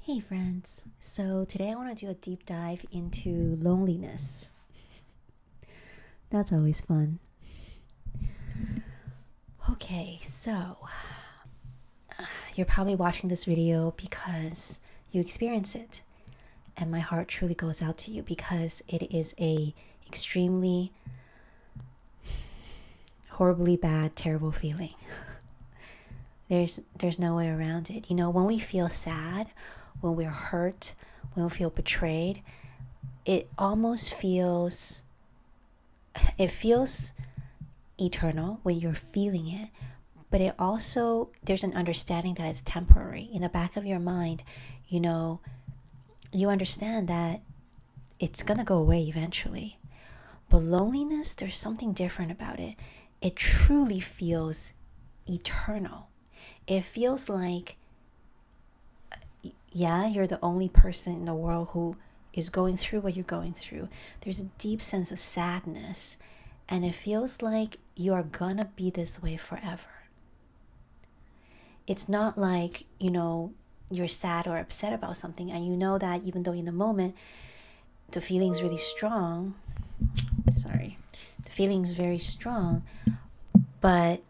Hey friends, so today I want to do a deep dive into loneliness. That's always fun. Okay, so you're probably watching this video because you experience it, and my heart truly goes out to you because it is a extremely horribly bad, terrible feeling. There's no way around it. You know, when we feel sad, when we're hurt, when we feel betrayed, it almost feels eternal when you're feeling it, but it also, there's an understanding that it's temporary. In the back of your mind, you know, you understand that it's gonna go away eventually. But loneliness, there's something different about it. It truly feels eternal. It feels like, yeah, you're the only person in the world who is going through what you're going through. There's a deep sense of sadness, and it feels like you are gonna be this way forever. It's not like, you're sad or upset about something, and you know that even though in the moment the feeling's really strong, the feeling's very strong, but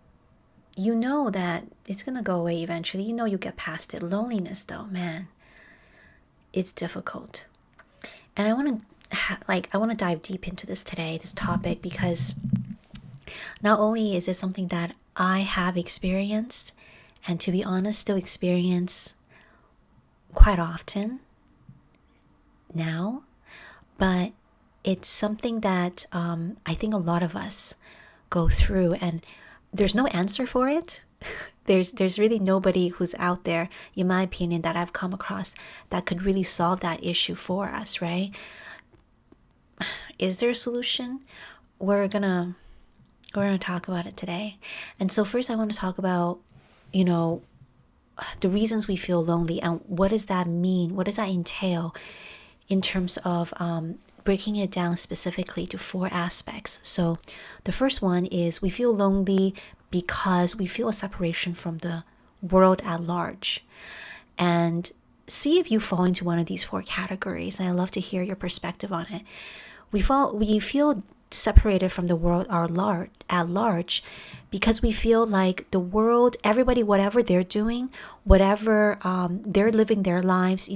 you know that it's gonna go away eventually. You know you get past it. Loneliness, though, man, it's difficult. And I want to dive deep into this today, this topic, because not only is it something that I have experienced, and to be honest, still experience quite often now, but it's something that I think a lot of us go through, and there's no answer for it. There's really nobody who's out there, in my opinion, that I've come across that could really solve that issue for us, right? Is there a solution? We're gonna talk about it today. And so first I want to talk about, the reasons we feel lonely and what does that mean? What does that entail in terms of breaking it down specifically to four aspects. So the first one is we feel lonely because we feel a separation from the world at large. And see if you fall into one of these four categories. And I'd love to hear your perspective on it. We feel separated from the world at large because we feel like the world, everybody, whatever they're doing, whatever they're living their lives,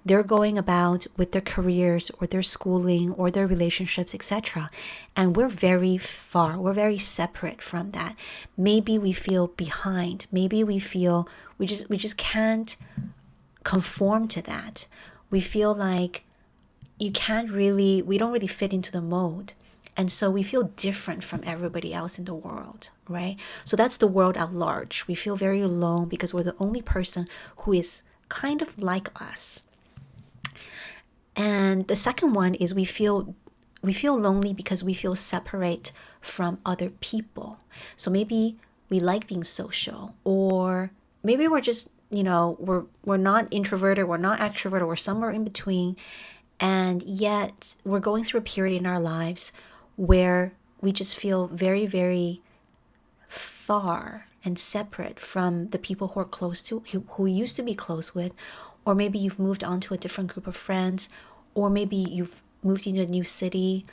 they're going about with their careers or their schooling or their relationships, etc. And we're very far, we're very separate from that. Maybe we feel behind. Maybe we feel we just can't conform to that. We feel like we don't really fit into the mold. And so we feel different from everybody else in the world, right? So that's the world at large. We feel very alone because we're the only person who is kind of like us. And the second one is we feel lonely because we feel separate from other people. So maybe we like being social, or maybe we're just, we're not introverted, we're not extroverted, we're somewhere in between. And yet we're going through a period in our lives where we just feel very, very far and separate from the people who are close to, who used to be close with, or maybe you've moved on to a different group of friends, or maybe you've moved into a new city,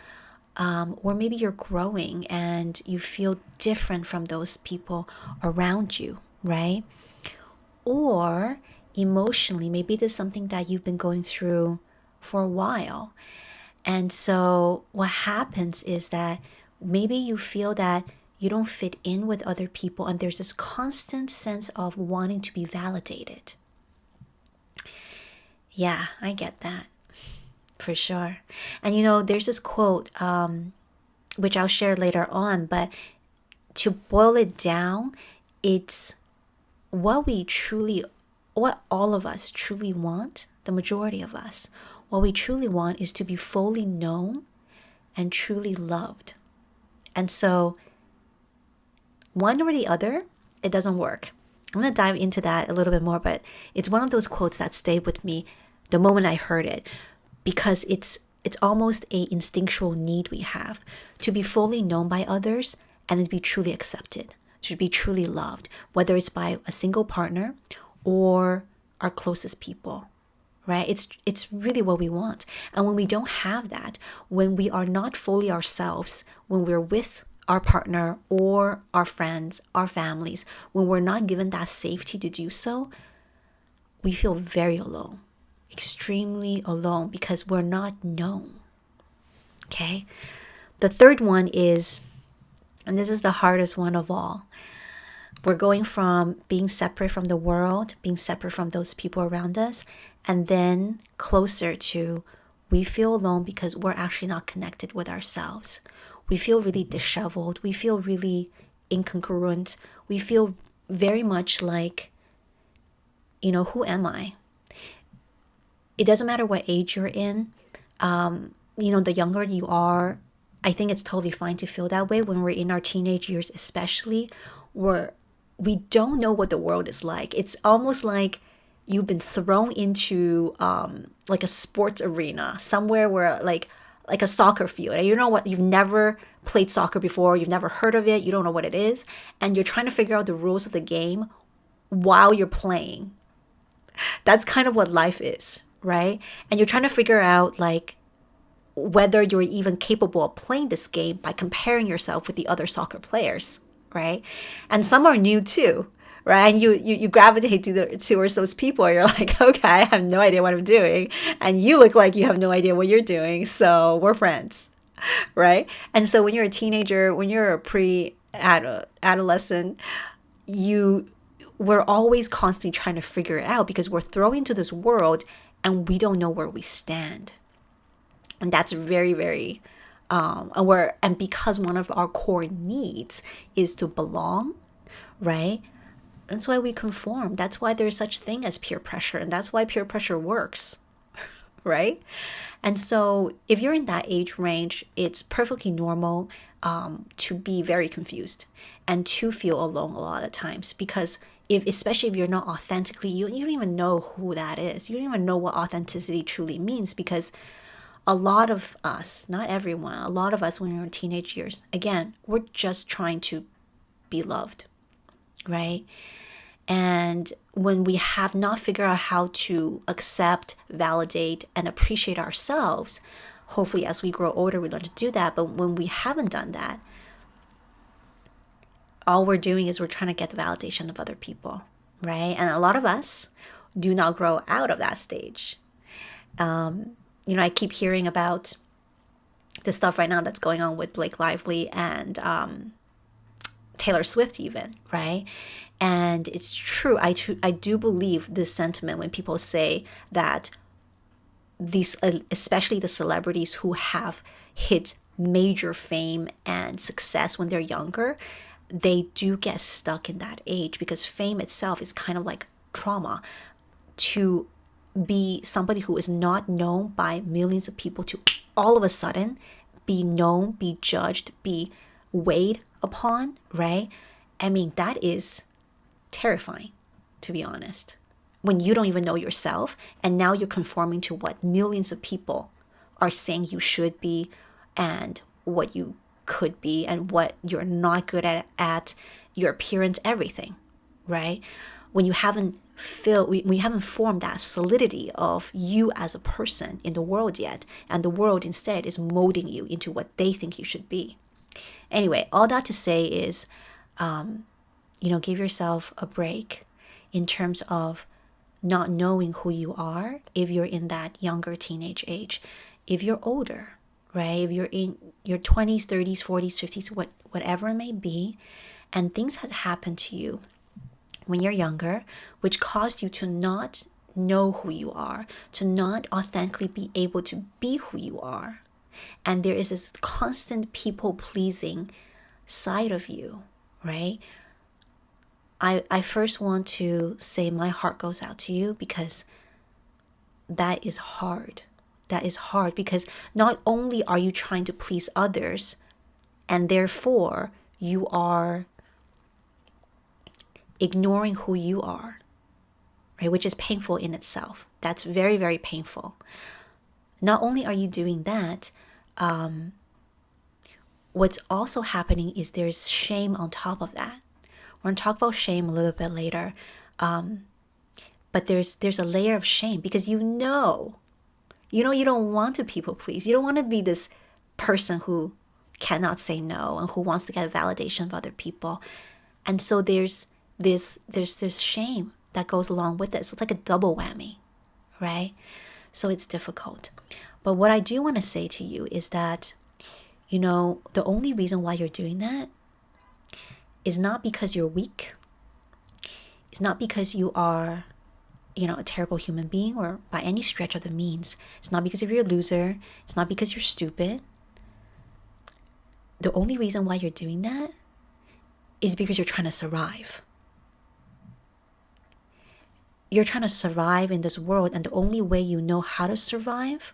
or maybe you're growing and you feel different from those people around you, right? Or emotionally, maybe there's something that you've been going through for a while. And so what happens is that maybe you feel that you don't fit in with other people, and there's this constant sense of wanting to be validated. Yeah, I get that for sure. And there's this quote, which I'll share later on, but to boil it down, it's what all of us truly want, the majority of us. What we truly want is to be fully known and truly loved. And so one or the other, it doesn't work. I'm going to dive into that a little bit more, but it's one of those quotes that stayed with me the moment I heard it, because it's almost a instinctual need we have to be fully known by others and to be truly accepted, to be truly loved, whether it's by a single partner or our closest people, right? It's really what we want. And when we don't have that, when we are not fully ourselves, when we're with our partner or our friends, our families, when we're not given that safety to do so, we feel very alone, extremely alone, because we're not known. Okay? The third one is, and this is the hardest one of all, we're going from being separate from the world, being separate from those people around us, and then closer to we feel alone because we're actually not connected with ourselves. We feel really disheveled. We feel really incongruent. We feel very much like, who am I? It doesn't matter what age you're in. The younger you are, I think it's totally fine to feel that way. When we're in our teenage years, especially, we don't know what the world is like. It's almost like you've been thrown into like a sports arena somewhere where like a soccer field, and you know what, you've never played soccer before, you've never heard of it, you don't know what it is, and you're trying to figure out the rules of the game while you're playing. That's kind of what life is, right? And you're trying to figure out like whether you're even capable of playing this game by comparing yourself with the other soccer players, right? And some are new too, right? And you gravitate towards those people. You're like, okay, I have no idea what I'm doing, and you look like you have no idea what you're doing, so we're friends, right? And so when you're a teenager, when you're a pre-adolescent, you we're always constantly trying to figure it out because we're thrown into this world and we don't know where we stand. And that's very, very and because one of our core needs is to belong, right? That's why we conform. That's why there's such thing as peer pressure, and that's why peer pressure works, right? And so if you're in that age range, it's perfectly normal to be very confused and to feel alone a lot of times, because especially if you're not authentically, you don't even know who that is. You don't even know what authenticity truly means, because a lot of us, not everyone, a lot of us when we're in teenage years, again, we're just trying to be loved, right? And when we have not figured out how to accept, validate, and appreciate ourselves, hopefully as we grow older, we learn to do that. But when we haven't done that, all we're doing is we're trying to get the validation of other people, right? And a lot of us do not grow out of that stage. I keep hearing about the stuff right now that's going on with Blake Lively and Taylor Swift even, right? And it's true. I do believe this sentiment when people say that these, especially the celebrities who have hit major fame and success when they're younger, they do get stuck in that age because fame itself is kind of like trauma. To be somebody who is not known by millions of people to all of a sudden be known, be judged, be weighed upon, right? I mean, that is terrifying, to be honest. When you don't even know yourself, and now you're conforming to what millions of people are saying you should be, and what you could be, and what you're not good at your appearance, everything, right? When you haven't formed that solidity of you as a person in the world yet, and the world instead is molding you into what they think you should be. Anyway, all that to say is, give yourself a break in terms of not knowing who you are if you're in that younger teenage age. If you're older, right? If you're in your 20s, 30s, 40s, 50s, whatever it may be, and things have happened to you when you're younger, which caused you to not know who you are, to not authentically be able to be who you are. And there is this constant people-pleasing side of you, right? I first want to say my heart goes out to you, because that is hard. That is hard because not only are you trying to please others, and therefore you are ignoring who you are, right? Which is painful in itself. That's very, very painful. Not only are you doing that, what's also happening is there's shame on top of that. We're going to talk about shame a little bit later. But there's a layer of shame because you don't want to people please. You don't want to be this person who cannot say no and who wants to get validation of other people. And so there's this shame that goes along with it. So it's like a double whammy, right? So it's difficult. But what I do want to say to you is that, the only reason why you're doing that is not because you're weak. It's not because you are, a terrible human being or by any stretch of the means. It's not because you're a loser. It's not because you're stupid. The only reason why you're doing that is because you're trying to survive. You're trying to survive in this world, and the only way you know how to survive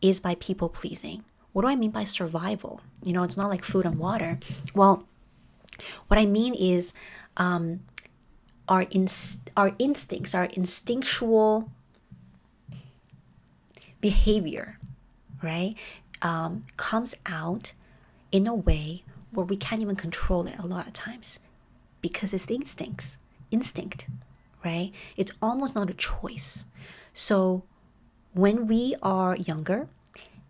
is by people pleasing. What do I mean by survival? It's not like food and water. Well, what I mean is our instincts, our instinctual behavior, right, comes out in a way where we can't even control it a lot of times because it's the instinct, right? It's almost not a choice. So when we are younger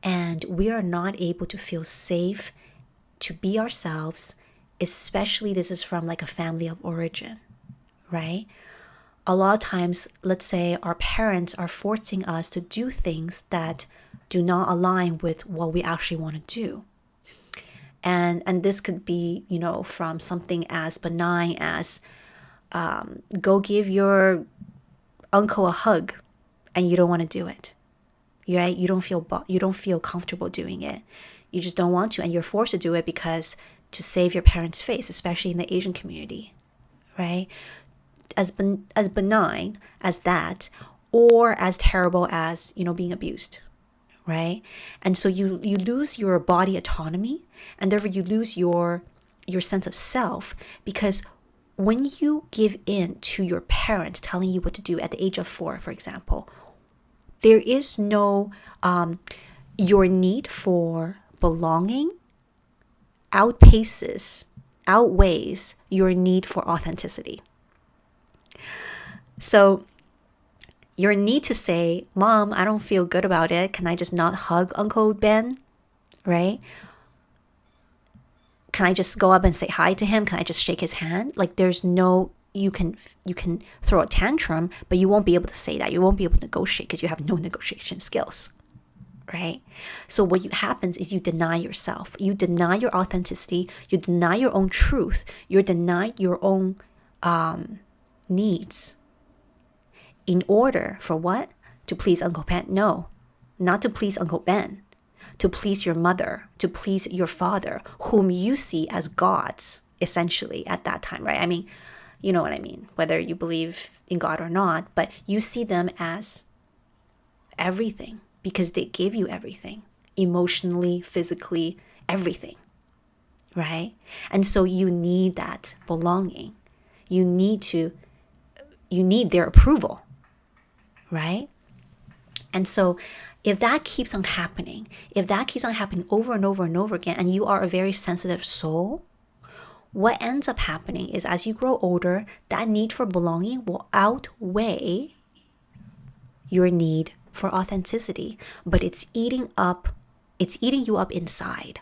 and we are not able to feel safe to be ourselves, especially this is from like a family of origin, right? A lot of times, let's say our parents are forcing us to do things that do not align with what we actually want to do. And this could be, from something as benign as go give your uncle a hug and you don't want to do it. Right? You don't feel comfortable doing it. You just don't want to, and you're forced to do it because to save your parents' face, especially in the Asian community, right? As benign as that, or as terrible as being abused, right? And so you lose your body autonomy, and therefore you lose your sense of self, because when you give in to your parents telling you what to do at the age of 4, for example, there is no your need for belonging outweighs your need for authenticity. So your need to say, Mom, I don't feel good about it. Can I just not hug Uncle Ben? Right? Can I just go up and say hi to him? Can I just shake his hand? Like there's no, you can throw a tantrum, but you won't be able to say that. You won't be able to negotiate because you have no negotiation skills. Right? So what happens is you deny yourself. You deny your authenticity. You deny your own truth. You deny your own needs. In order for what? To please Uncle Ben? No, not to please Uncle Ben. To please your mother, to please your father, whom you see as gods, essentially, at that time, right? I mean, you know what I mean, whether you believe in God or not, but you see them as everything because they give you everything, emotionally, physically, everything, right? And so you need that belonging. You need their approval, right? And so if that keeps on happening over and over and over again, and you are a very sensitive soul, what ends up happening is as you grow older, that need for belonging will outweigh your need for authenticity, but it's eating you up inside.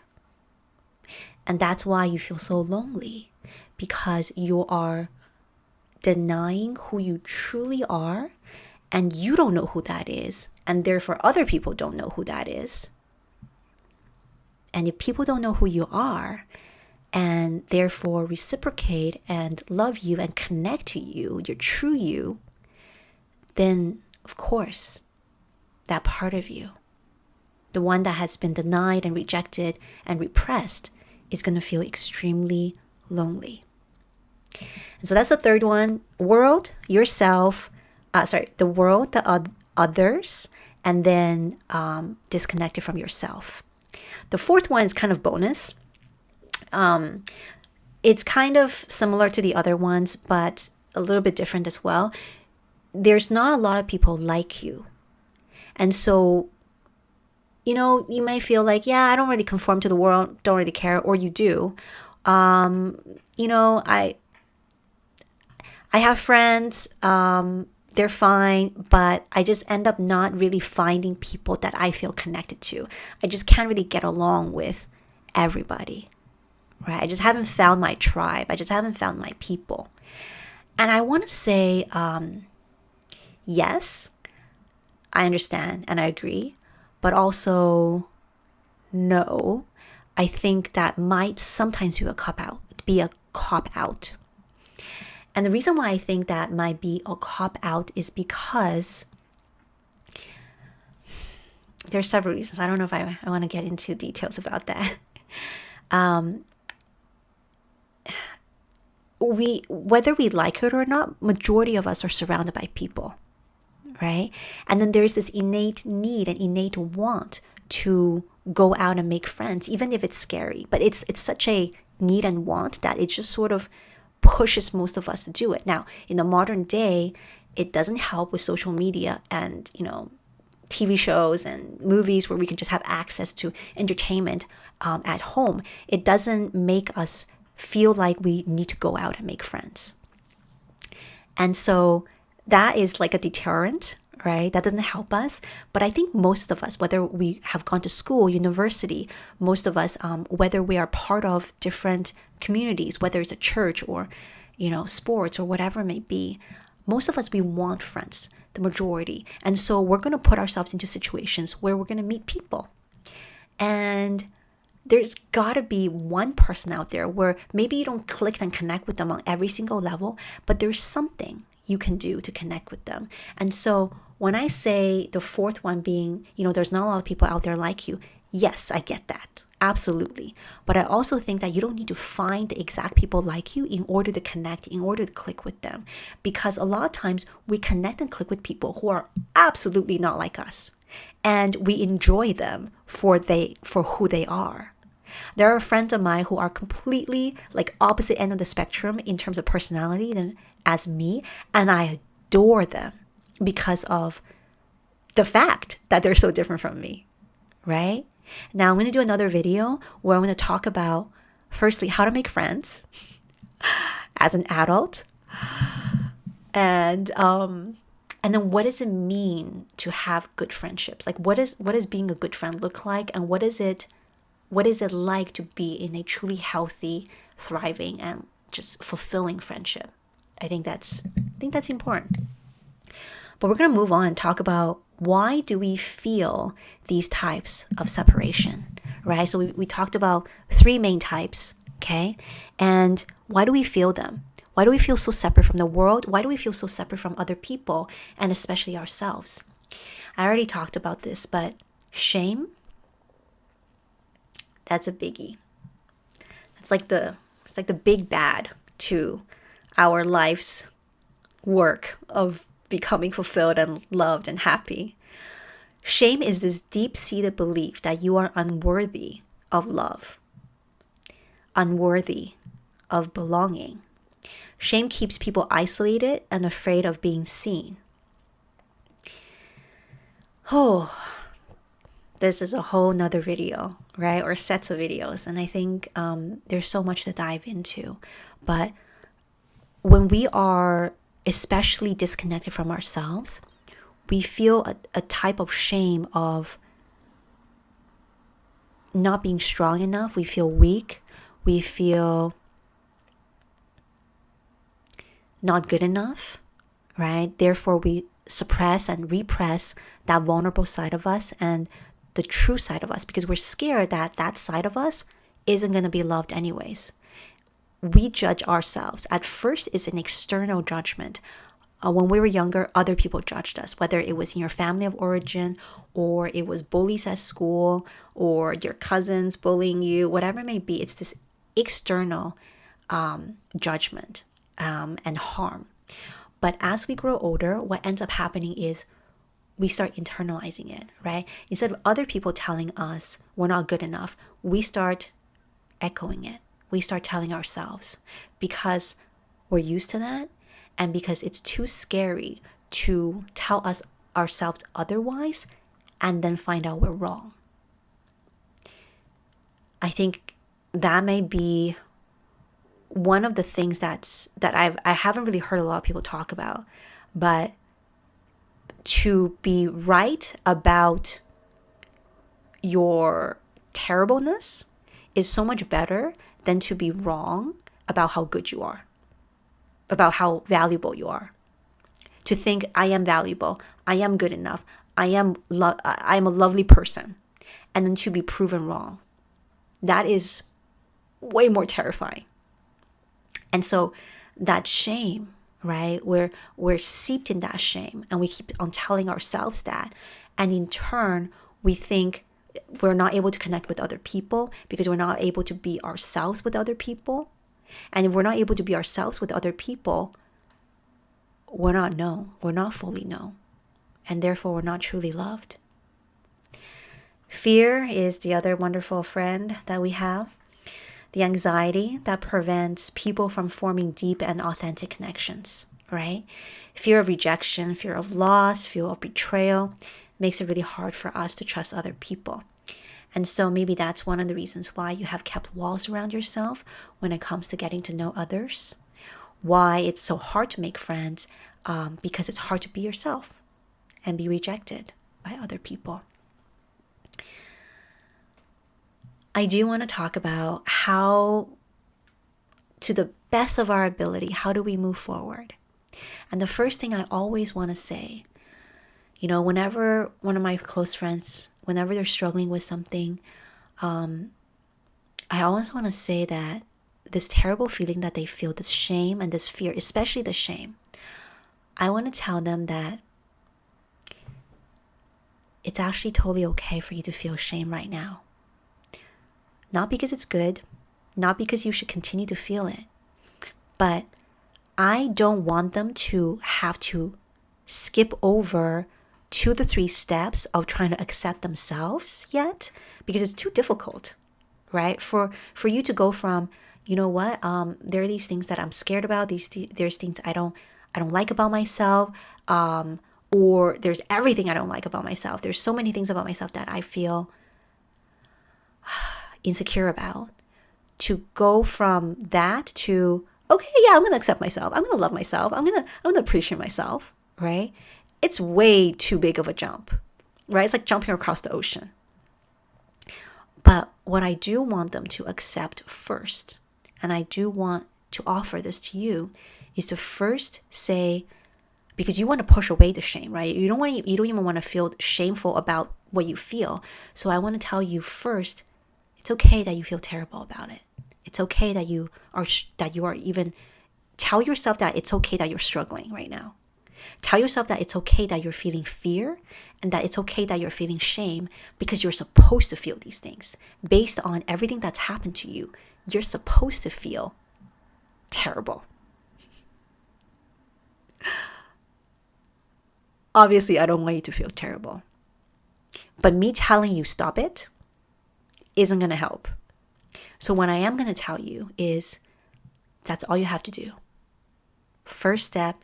And that's why you feel so lonely, because you are denying who you truly are, and you don't know who that is, and therefore other people don't know who that is. And if people don't know who you are, and therefore reciprocate and love you and connect to you, your true you, then of course, that part of you, the one that has been denied and rejected and repressed, is going to feel extremely lonely. And so that's the third one: world, yourself, the world, the others, and then disconnected from yourself. The fourth one is kind of bonus. It's kind of similar to the other ones, but a little bit different as well. There's not a lot of people like you. And so, you may feel like, yeah, I don't really conform to the world, don't really care, or you do. I have friends, they're fine, but I just end up not really finding people that I feel connected to. I just can't really get along with everybody, right? I just haven't found my tribe. I just haven't found my people. And I want to say, yes, I understand and I agree, but also no. I think that might sometimes be a cop out. And the reason why I think that might be a cop out is because there's several reasons. I don't know if I want to get into details about that. Whether we like it or not, majority of us are surrounded by people, right? And then there's this innate need and innate want to go out and make friends, even if it's scary. But it's such a need and want that it just sort of pushes most of us to do it. Now, in the modern day, it doesn't help with social media and, TV shows and movies where we can just have access to entertainment at home. It doesn't make us feel like we need to go out and make friends. And so that is like a deterrent, right? That doesn't help us. But I think most of us, whether we have gone to school, university, most of us, whether we are part of different communities, whether it's a church or, sports or whatever it may be, most of us, we want friends, the majority. And so we're going to put ourselves into situations where we're going to meet people. And there's got to be one person out there where maybe you don't click and connect with them on every single level, but there's something you can do to connect with them. And so when I say the fourth one being, there's not a lot of people out there like you, yes, I get that. Absolutely. But I also think that you don't need to find the exact people like you in order to connect, in order to click with them. Because a lot of times we connect and click with people who are absolutely not like us. And we enjoy them for who they are. There are friends of mine who are completely like opposite end of the spectrum in terms of personality than as me, and I adore them because of the fact that they're so different from me, right? Now I'm going to do another video where I'm going to talk about, firstly, how to make friends as an adult, and then what does it mean to have good friendships? Like what is being a good friend look like, and what is it like to be in a truly healthy, thriving, and just fulfilling friendship? I think that's important. But we're going to move on and talk about why do we feel these types of separation, right? So we talked about three main types, okay? And why do we feel them? Why do we feel so separate from the world? Why do we feel so separate from other people, and especially ourselves? I already talked about this, but shame, that's a biggie. It's like the big bad to our life's work of becoming fulfilled and loved and happy. Shame is this deep-seated belief that you are unworthy of love, unworthy of belonging. Shame keeps people isolated and afraid of being seen. Oh, this is a whole nother video, right? Or sets of videos. And I think there's so much to dive into. But when we are especially disconnected from ourselves, we feel a type of shame of not being strong enough. We feel weak. We feel not good enough, right? Therefore, we suppress and repress that vulnerable side of us and the true side of us, because we're scared that that side of us isn't going to be loved anyways. We judge ourselves. At first, it's an external judgment. When we were younger, other people judged us, whether it was in your family of origin, or it was bullies at school, or your cousins bullying you, whatever it may be. It's this external judgment and harm. But as we grow older, what ends up happening is we start internalizing it, right? Instead of other people telling us we're not good enough, we start echoing it. We start telling ourselves, because we're used to that, and because it's too scary to tell ourselves otherwise and then find out we're wrong. I think that may be one of the things that I haven't really heard a lot of people talk about, but to be right about your terribleness is so much better than to be wrong about how good you are, about how valuable you are. To think I am valuable, I am good enough, I am a lovely person, and then to be proven wrong. That is way more terrifying. And so that shame, right? We're seeped in that shame, and we keep on telling ourselves that. And in turn, we think we're not able to connect with other people because we're not able to be ourselves with other people. And if we're not able to be ourselves with other people, we're not known. We're not fully known. And therefore, we're not truly loved. Fear is the other wonderful friend that we have. The anxiety that prevents people from forming deep and authentic connections, right? Fear of rejection, fear of loss, fear of betrayal makes it really hard for us to trust other people. And so maybe that's one of the reasons why you have kept walls around yourself when it comes to getting to know others. Why it's so hard to make friends, because it's hard to be yourself and be rejected by other people. I do want to talk about how, to the best of our ability, how do we move forward? And the first thing I always want to say, whenever one of my close friends, whenever they're struggling with something, I always want to say that this terrible feeling that they feel, this shame and this fear, especially the shame, I want to tell them that it's actually totally okay for you to feel shame right now. Not because it's good, not because you should continue to feel it, but I don't want them to have to skip over 2 to 3 steps of trying to accept themselves yet, because it's too difficult, right? For you to go from, there are these things that I'm scared about, there's things I don't like about myself, or there's everything I don't like about myself. There's so many things about myself that I feel insecure about. To go from that to, okay, yeah, I'm going to accept myself. I'm going to love myself. I'm going to appreciate myself, right? It's way too big of a jump, right? It's like jumping across the ocean. But what I do want them to accept first, and I do want to offer this to you, is to first say, because you want to push away the shame, right? You don't even want to feel shameful about what you feel. So I want to tell you first, it's okay that you feel terrible about it. It's okay that you are even, tell yourself that it's okay that you're struggling right now. Tell yourself that it's okay that you're feeling fear, and that it's okay that you're feeling shame, because you're supposed to feel these things. Based on everything that's happened to you, you're supposed to feel terrible. Obviously, I don't want you to feel terrible. But me telling you stop it isn't going to help. So what I am going to tell you is that's all you have to do. First step,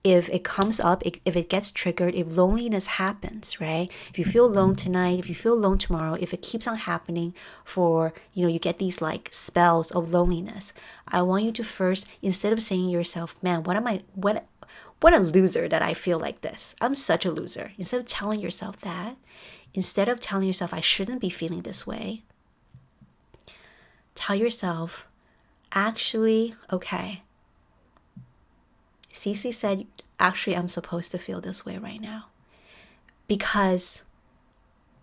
if it comes up, if it gets triggered, if loneliness happens, right? If you feel alone tonight, if you feel alone tomorrow, if it keeps on happening for, you get these like spells of loneliness, I want you to first, instead of saying to yourself, man, what a loser that I feel like this. I'm such a loser. Instead of telling yourself that, instead of telling yourself I shouldn't be feeling this way, tell yourself, actually, okay, Cece said, actually, I'm supposed to feel this way right now. Because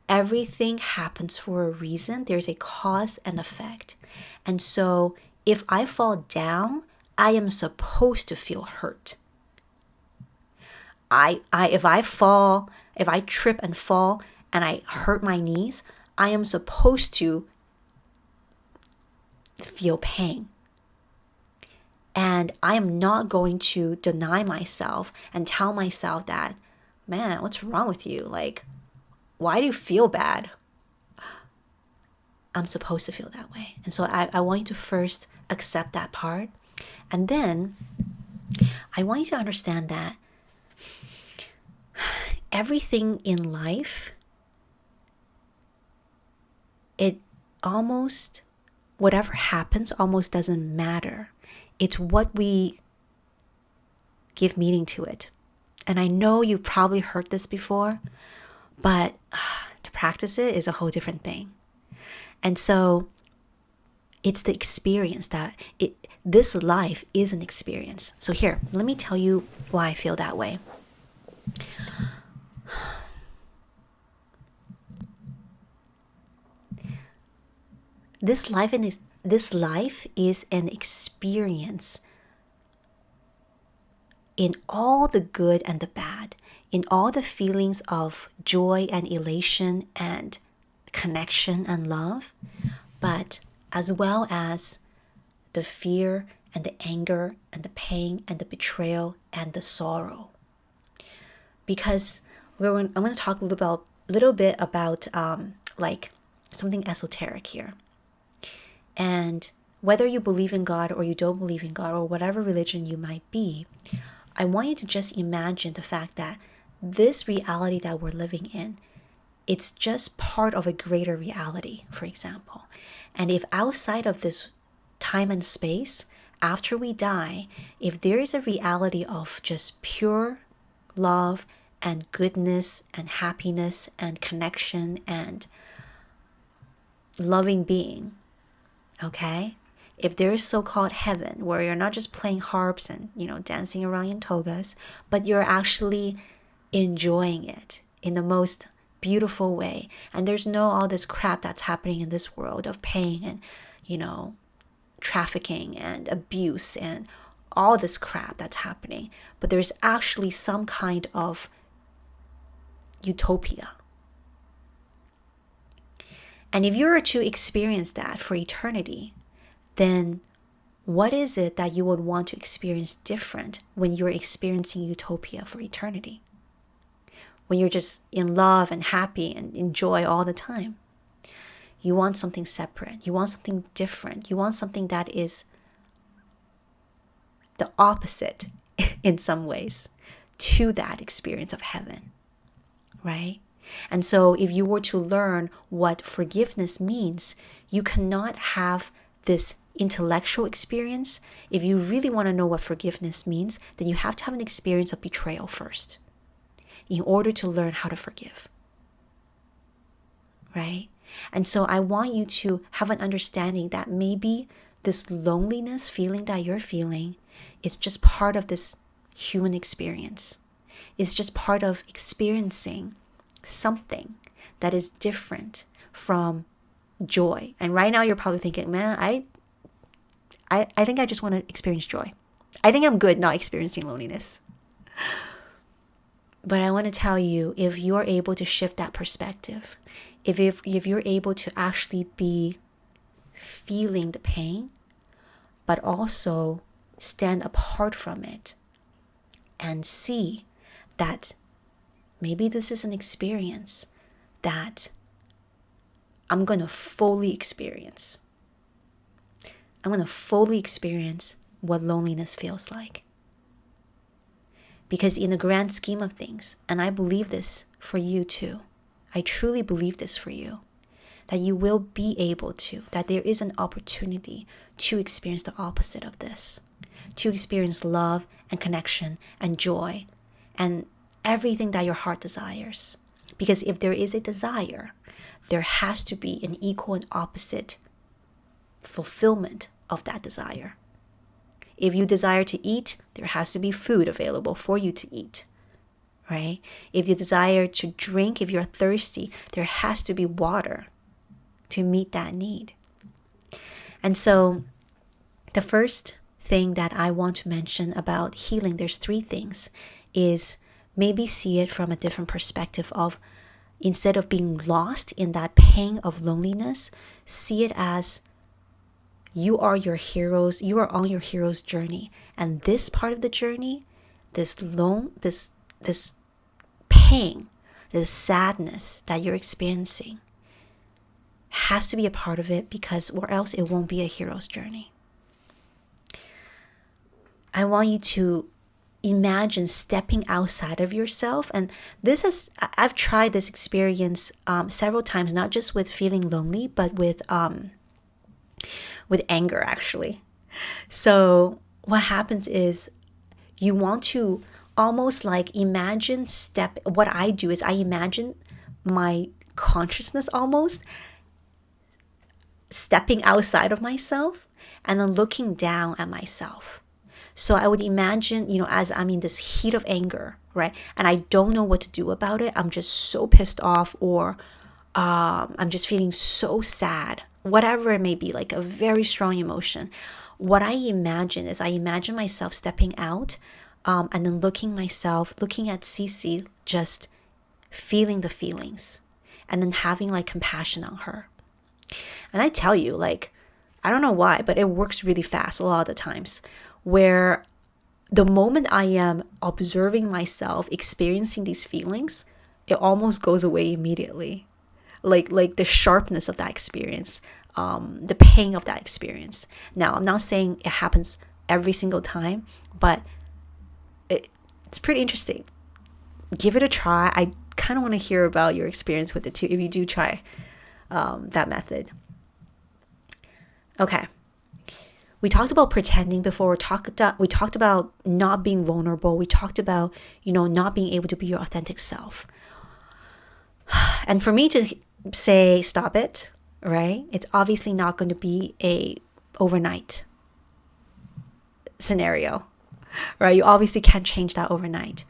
everything happens for a reason. There's a cause and effect. And so if I fall down, I am supposed to feel hurt. If I trip and fall and I hurt my knees, I am supposed to feel pain. And I am not going to deny myself and tell myself that, man, what's wrong with you? Like, why do you feel bad? I'm supposed to feel that way. And so I want you to first accept that part. And then I want you to understand that everything in life, whatever happens almost doesn't matter. It's what we give meaning to it. And I know you've probably heard this before, but to practice it is a whole different thing. And so it's the experience this life is an experience. So here, let me tell you why I feel that way. This life is an experience in all the good and the bad, in all the feelings of joy and elation and connection and love, but as well as the fear and the anger and the pain and the betrayal and the sorrow. Because I'm going to talk a little bit about like something esoteric here. And whether you believe in God or you don't believe in God or whatever religion you might be, I want you to just imagine the fact that this reality that we're living in, it's just part of a greater reality, for example. And if outside of this time and space, after we die, if there is a reality of just pure love and goodness and happiness and connection and loving being, okay? If there is so-called heaven where you're not just playing harps and, dancing around in togas, but you're actually enjoying it in the most beautiful way. And there's no all this crap that's happening in this world of pain and, trafficking and abuse and all this crap that's happening. But there's actually some kind of utopia. And if you were to experience that for eternity, then what is it that you would want to experience different when you're experiencing utopia for eternity? When you're just in love and happy and enjoy all the time. You want something separate. You want something different. You want something that is the opposite in some ways to that experience of heaven, right? And so if you were to learn what forgiveness means, you cannot have this intellectual experience. If you really want to know what forgiveness means, then you have to have an experience of betrayal first in order to learn how to forgive, right? And so I want you to have an understanding that maybe this loneliness feeling that you're feeling is just part of this human experience. It's just part of experiencing something that is different from joy. And right now you're probably thinking, man, I think I just want to experience joy. I think I'm good not experiencing loneliness. But I want to tell you, if you're able to shift that perspective, if you're able to actually be feeling the pain, but also stand apart from it and see that maybe this is an experience that I'm going to fully experience. I'm going to fully experience what loneliness feels like. Because in the grand scheme of things, and I believe this for you too, I truly believe this for you, that you will be able to, that there is an opportunity to experience the opposite of this, to experience love and connection and joy and everything that your heart desires. Because if there is a desire, there has to be an equal and opposite fulfillment of that desire. If you desire to eat, there has to be food available for you to eat, right? If you desire to drink, if you're thirsty, there has to be water to meet that need. And so the first thing that I want to mention about healing, there's 3 things, is maybe see it from a different perspective of, instead of being lost in that pain of loneliness, see it as you are on your hero's journey. And this part of the journey, this pain, this sadness that you're experiencing has to be a part of it, because or else it won't be a hero's journey. I want you to imagine stepping outside of yourself. And I've tried this experience several times, not just with feeling lonely, but with anger, actually. So what happens is you want to almost like what I do is I imagine my consciousness almost stepping outside of myself and then looking down at myself. So I would imagine, as I'm in this heat of anger, right? And I don't know what to do about it. I'm just so pissed off, or I'm just feeling so sad, whatever it may be, like a very strong emotion. What I imagine is I imagine myself stepping out and then looking at Cece, just feeling the feelings and then having like compassion on her. And I tell you, like, I don't know why, but it works really fast a lot of the times, where the moment I am observing myself experiencing these feelings, it almost goes away immediately. Like the sharpness of that experience, the pain of that experience. Now, I'm not saying it happens every single time, but it's pretty interesting. Give it a try. I kind of want to hear about your experience with it too, if you do try that method. Okay. We talked about pretending before. We talked about not being vulnerable. We talked about, not being able to be your authentic self. And for me to say stop it, right? It's obviously not going to be a overnight scenario, right? You obviously can't change that overnight.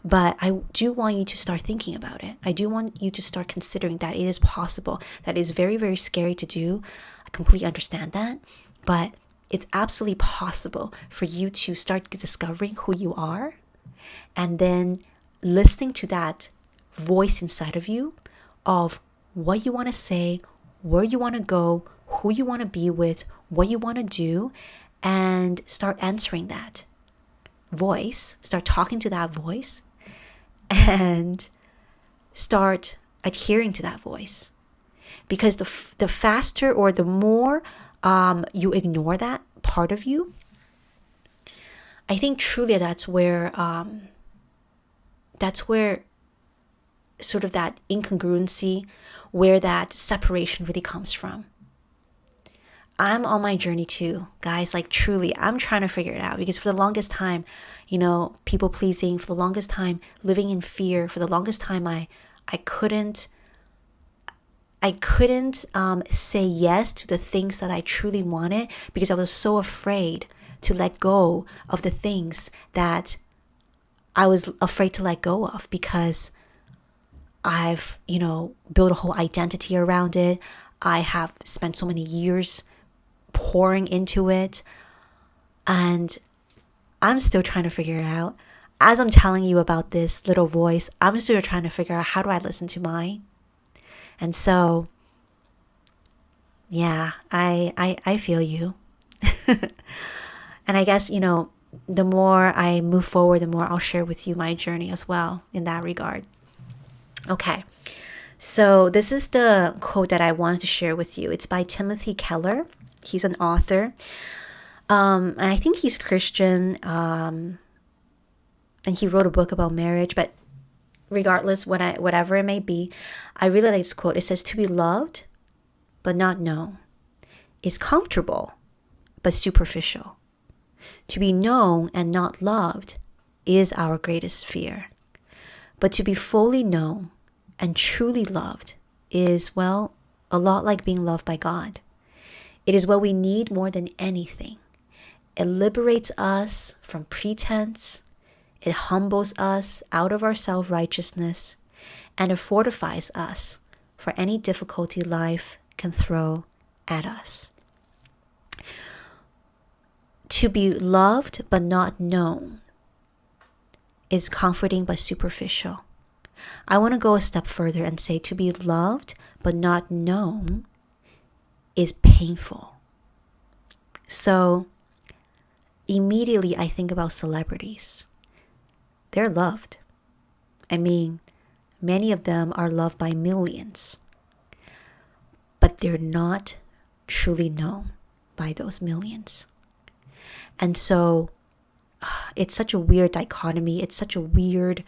But I do want you to start thinking about it. I do want you to start considering that it is possible. That is very, very scary to do. I completely understand that. But it's absolutely possible for you to start discovering who you are and then listening to that voice inside of you of what you want to say, where you want to go, who you want to be with, what you want to do, and start answering that voice, start talking to that voice, and start adhering to that voice. Because the faster or the more you ignore that part of you, I think truly that's where sort of that incongruency, where that separation really comes from. I'm on my journey too, guys. Like, truly, I'm trying to figure it out, because for the longest time, people pleasing, for the longest time, living in fear, for the longest time, I couldn't say yes to the things that I truly wanted, because I was so afraid to let go of the things that I was afraid to let go of, because I've, built a whole identity around it. I have spent so many years pouring into it, and I'm still trying to figure it out. As I'm telling you about this little voice, I'm still trying to figure out, how do I listen to mine? And so, yeah, I feel you. And I guess, the more I move forward, the more I'll share with you my journey as well in that regard. Okay, so this is the quote that I wanted to share with you. It's by Timothy Keller. He's an author. And I think he's Christian. And he wrote a book about marriage. But regardless, whatever it may be, I really like this quote. It says, "To be loved, but not known, is comfortable, but superficial. To be known and not loved is our greatest fear. But to be fully known and truly loved is, well, a lot like being loved by God. It is what we need more than anything. It liberates us from pretense. It humbles us out of our self-righteousness, and it fortifies us for any difficulty life can throw at us." To be loved but not known is comforting but superficial. I want to go a step further and say, to be loved but not known is painful. So immediately I think about celebrities. They're loved. I mean, many of them are loved by millions, but they're not truly known by those millions. And so it's such a weird dichotomy. It's such a weird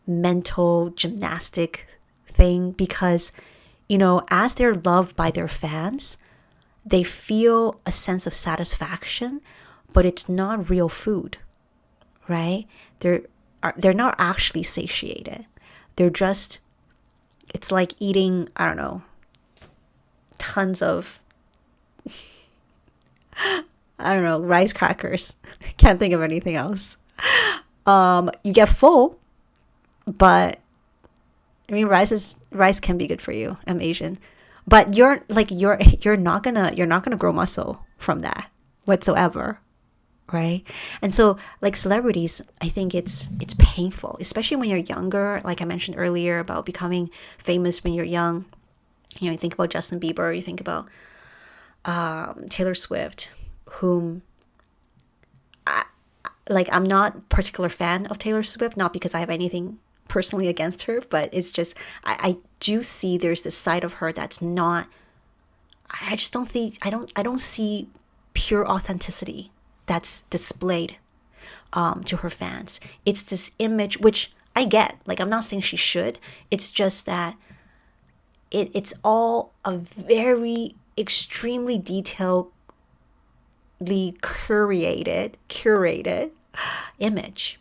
mental gymnastic thing, because, as they're loved by their fans, they feel a sense of satisfaction, but it's not real food, right? There they're not actually satiated. They're just, it's like eating, I don't know, tons of, I don't know, rice crackers. Can't think of anything else. You get full, but I mean, rice can be good for you. I'm Asian, but you're not gonna grow muscle from that whatsoever, right? And so, like celebrities, I think it's painful, especially when you're younger. Like I mentioned earlier about becoming famous when you're young. You think about Justin Bieber, you think about Taylor Swift, whom like I'm not particular fan of Taylor Swift, not because I have anything personally against her, but it's just I do see there's this side of her that's not. I just don't think I don't see pure authenticity that's displayed to her fans. It's this image which I get. Like I'm not saying she should. It's just that it's all a very extremely detailed curated image,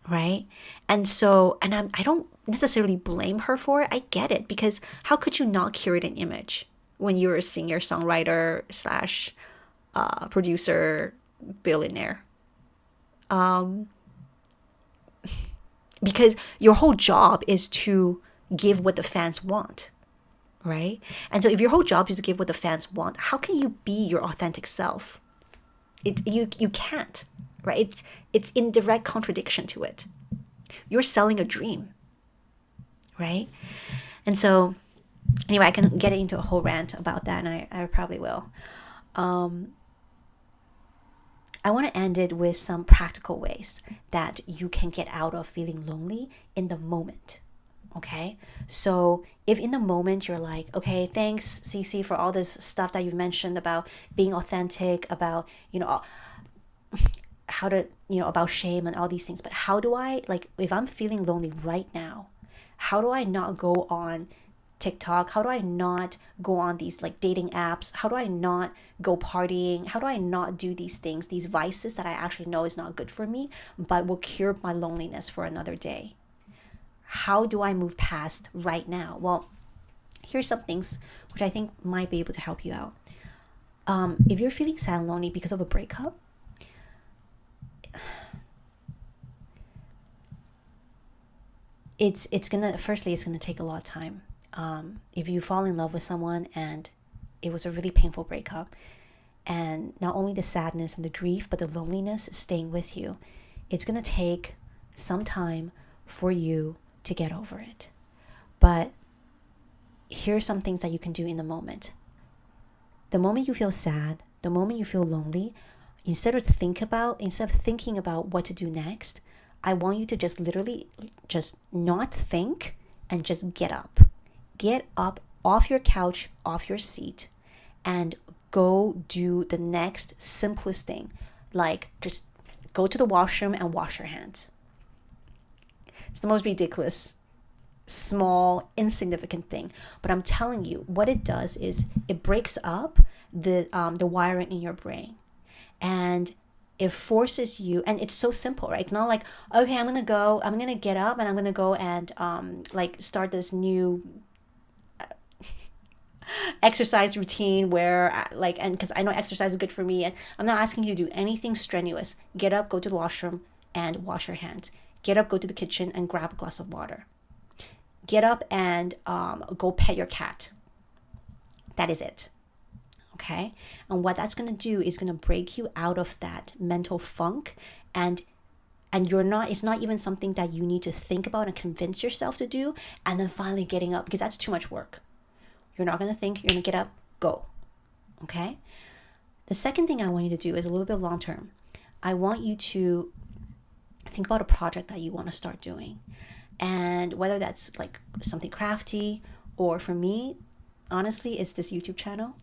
right? And so, and I don't necessarily blame her for it. I get it, because how could you not curate an image when you're a singer, songwriter slash producer, billionaire? Because your whole job is to give what the fans want, right? And so if your whole job is to give what the fans want, how can you be your authentic self? You can't, right? It's in direct contradiction to it. You're selling a dream, right? And so anyway, I can get into a whole rant about that, and I probably will. I want to end it with some practical ways that you can get out of feeling lonely in the moment. Okay, so if in the moment you're like, okay, thanks CC for all this stuff that you've mentioned about being authentic, about how to about shame and all these things, but how do I, like, if I'm feeling lonely right now, how do I not go on TikTok? How do I not go on these like dating apps? How do I not go partying? How do I not do these things, these vices that I actually know is not good for me, but will cure my loneliness for another day? How do I move past right now? Well, here's some things which I think might be able to help you out. If you're feeling sad and lonely because of a breakup, it's gonna take a lot of time. If you fall in love with someone and it was a really painful breakup, and not only the sadness and the grief, but the loneliness is staying with you, it's gonna take some time for you to get over it. But here's some things that you can do in the moment. The moment you feel sad, the moment you feel lonely, instead of thinking about what to do next, I want you to just literally just not think and just get up. Get up off your couch, off your seat, and go do the next simplest thing. Like just go to the washroom and wash your hands. It's the most ridiculous, small, insignificant thing. But I'm telling you, what it does is it breaks up the wiring in your brain. And it forces you, and it's so simple, right? It's not like, okay, I'm gonna get up and I'm gonna go and like start this new exercise routine where like, and because I know exercise is good for me, and I'm not asking you to do anything strenuous. Get up, go to the washroom and wash your hands. Get up, go to the kitchen and grab a glass of water. Get up and go pet your cat. That is it. Okay? And what that's going to do is going to break you out of that mental funk, and it's not even something that you need to think about and convince yourself to do, and then finally getting up, because that's too much work. You're not going to think, you're going to get up, go. Okay? The second thing I want you to do is a little bit long term. I want you to think about a project that you want to start doing. And whether that's like something crafty, or for me, honestly, it's this YouTube channel.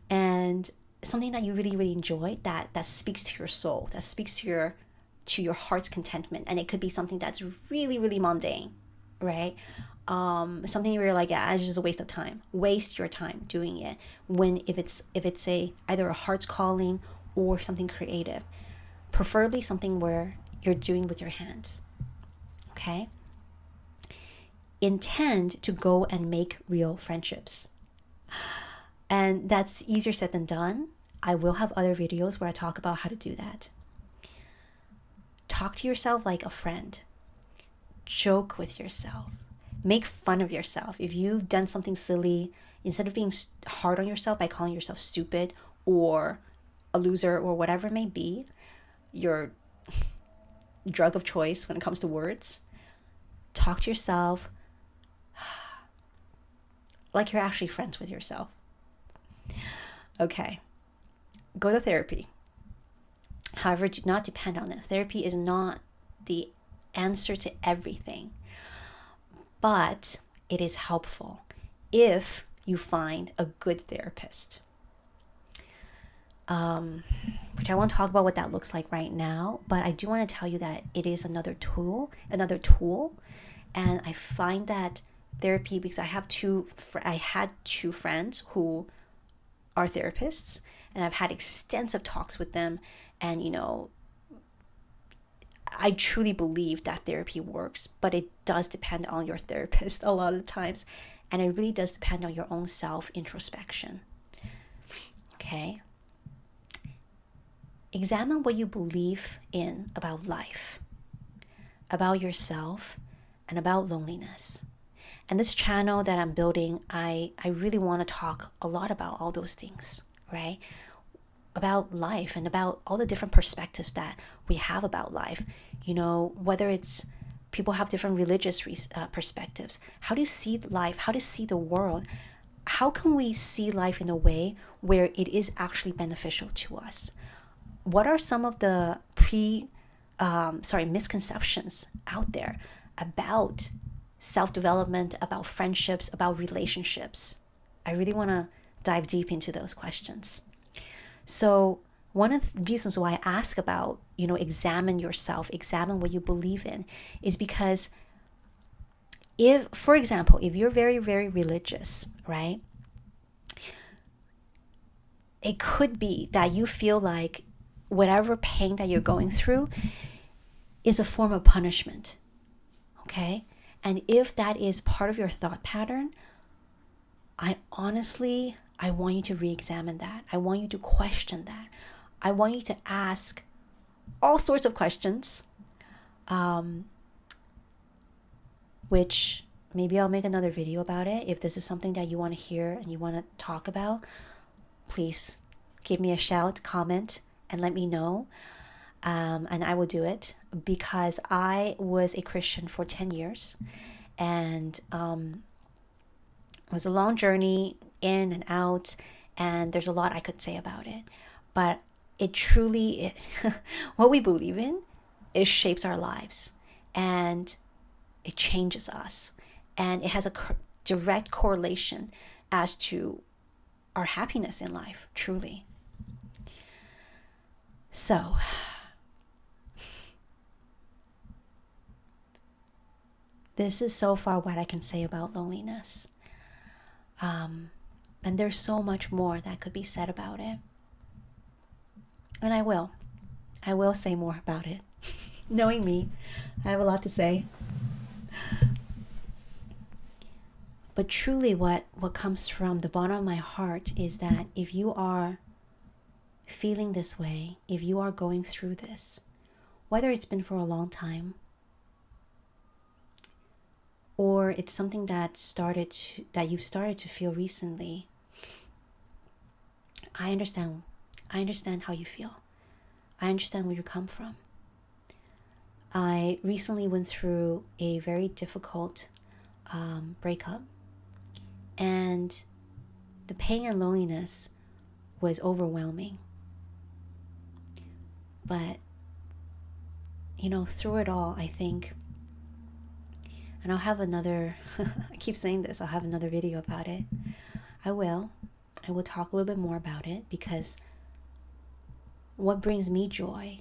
And something that you really, really enjoy, that speaks to your soul, that speaks to your heart's contentment. And it could be something that's really, really mundane, right? Something where you're like, yeah, it's just a waste of time. Waste your time doing it. If it's either a heart's calling or something creative, preferably something where you're doing with your hands. Okay? Intend to go and make real friendships. And that's easier said than done. I will have other videos where I talk about how to do that. Talk to yourself like a friend. Joke with yourself. Make fun of yourself. If you've done something silly, instead of being hard on yourself by calling yourself stupid or a loser or whatever it may be, your drug of choice when it comes to words, talk to yourself like you're actually friends with yourself. Okay, go to therapy. However, do not depend on it. Therapy is not the answer to everything, but it is helpful if you find a good therapist. Which I won't talk about what that looks like right now, but I do want to tell you that it is another tool, and I find that therapy, because I had two friends who are therapists, and I've had extensive talks with them, and I truly believe that therapy works, but it does depend on your therapist a lot of the times, and it really does depend on your own self-introspection. Okay? Examine what you believe in about life, about yourself, and about loneliness. And this channel that I'm building, I really want to talk a lot about all those things, right? About life and about all the different perspectives that we have about life. Whether it's people have different religious perspectives. How do you see life? How do you see the world? How can we see life in a way where it is actually beneficial to us? What are some of the misconceptions out there about self-development, about friendships, about relationships? I really want to dive deep into those questions. So one of the reasons why I ask about, examine yourself, examine what you believe in, is because for example, if you're very, very religious, right? It could be that you feel like whatever pain that you're going through is a form of punishment. Okay? And if that is part of your thought pattern, I want you to re-examine that. I want you to question that. I want you to ask all sorts of questions, which maybe I'll make another video about it. If this is something that you want to hear and you want to talk about, please give me a shout, comment, and let me know. And I will do it, because I was a Christian for 10 years, and it was a long journey in and out, and there's a lot I could say about it. But what we believe in, it shapes our lives, and it changes us, and it has a direct correlation as to our happiness in life, truly. So, this is so far what I can say about loneliness. And there's so much more that could be said about it. And I will say more about it. Knowing me, I have a lot to say. But truly what comes from the bottom of my heart is that if you are feeling this way, if you are going through this, whether it's been for a long time or it's something that you've started to feel recently, I understand how you feel. I understand where you come from. I recently went through a very difficult breakup, and the pain and loneliness was overwhelming. But, through it all, I think, and I'll have another, I keep saying this, I'll have another video about it. I will talk a little bit more about it, because what brings me joy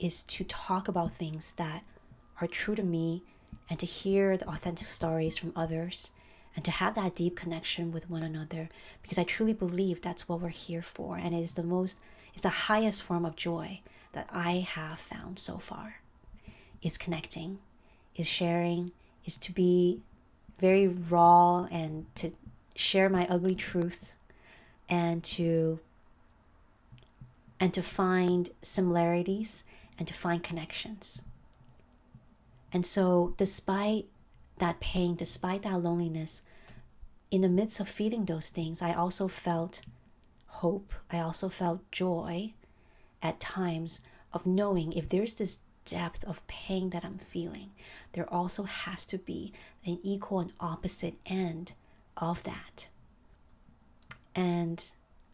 is to talk about things that are true to me, and to hear the authentic stories from others, and to have that deep connection with one another, because I truly believe that's what we're here for, and it's the highest form of joy that I have found so far is connecting, is sharing, is to be very raw and to share my ugly truth and to find similarities and to find connections. And so despite that pain, despite that loneliness, in the midst of feeling those things, I also felt hope. I also felt joy at times of knowing if there's this depth of pain that I'm feeling, there also has to be an equal and opposite end of that. And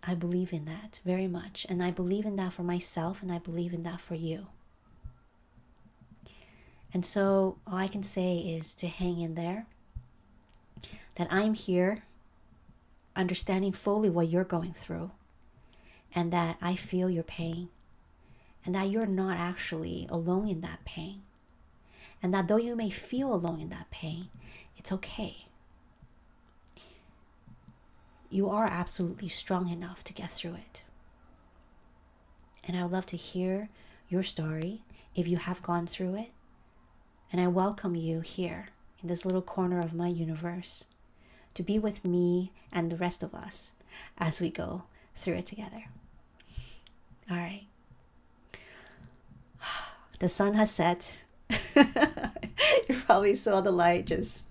I believe in that very much. And I believe in that for myself, and I believe in that for you. And so all I can say is to hang in there, that I'm here understanding fully what you're going through, and that I feel your pain, and that you're not actually alone in that pain. And that though you may feel alone in that pain, it's okay. You are absolutely strong enough to get through it. And I would love to hear your story if you have gone through it. And I welcome you here in this little corner of my universe to be with me and the rest of us as we go through it together. All right. The sun has set. You probably saw the light just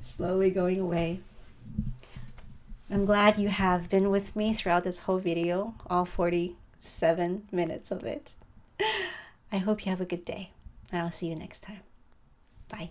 slowly going away. I'm glad you have been with me throughout this whole video, all 47 minutes of it. I hope you have a good day, and I'll see you next time. Bye.